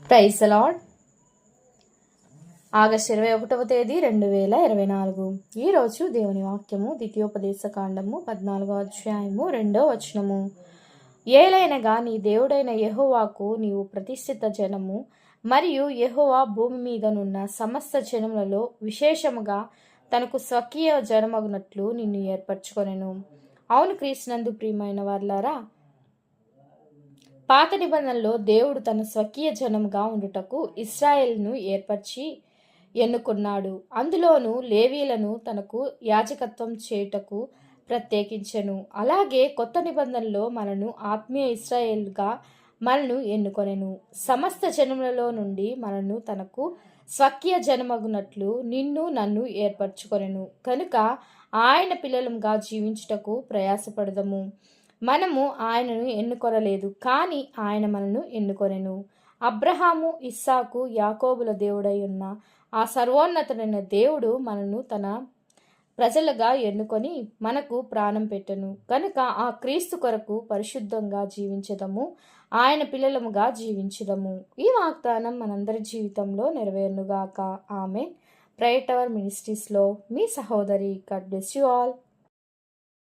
Praise the lord. August 21వ తేదీ 2024. ఈరోజు దేవుని వాక్యము ద్వితీయోపదేశ కాండము 14వ అధ్యాయము 2వ వచనము. ఏలైనగా నీ దేవుడైన యెహోవాకు నీవు ప్రతిష్ఠిత జనము, మరియు యెహోవా భూమి మీదనున్న సమస్త జనములలో విశేషముగా తనకు స్వకీయ జనమగునట్లు నిన్ను ఏర్పరచుకొనెను. అవును క్రీస్తునందు ప్రియమైన వారలారా, పాత నిబంధనలో దేవుడు తన స్వకీయ జనముగా ఉండుటకు ఇశ్రాయేలును ఏర్పరిచి ఎన్నుకున్నాడు. అందులోనూ లేవీలను తనకు యాజకత్వం చేయుటకు ప్రత్యేకించెను. అలాగే కొత్త నిబంధనలో మనను ఆత్మీయ ఇశ్రాయేలుగా మనను ఎన్నుకొనెను. సమస్త జనములలో నుండి మనను తనకు స్వకీయ జనమగునట్లు నిన్ను నన్ను ఏర్పరచుకొనెను. కనుక ఆయన పిల్లలుగా జీవించుటకు ప్రయాసపడదము. మనము ఆయనను ఎన్నుకొనలేదు, కానీ ఆయన మనను ఎన్నుకొనెను. అబ్రహాము, ఇస్సాకు, యాకోబుల దేవుడై ఉన్న ఆ సర్వోన్నతుడైన దేవుడు మనను తన ప్రజలుగా ఎన్నుకొని మనకు ప్రాణం పెట్టెను. కనుక ఆ క్రీస్తు కొరకు పరిశుద్ధంగా జీవించదము, ఆయన పిల్లలముగా జీవించదము. ఈ వాగ్దానం మనందరి జీవితంలో నెరవేరునుగాక. ఆమేన్. ప్రేయర్ టవర్ మినిస్ట్రీస్లో మీ సహోదరి. God bless you all.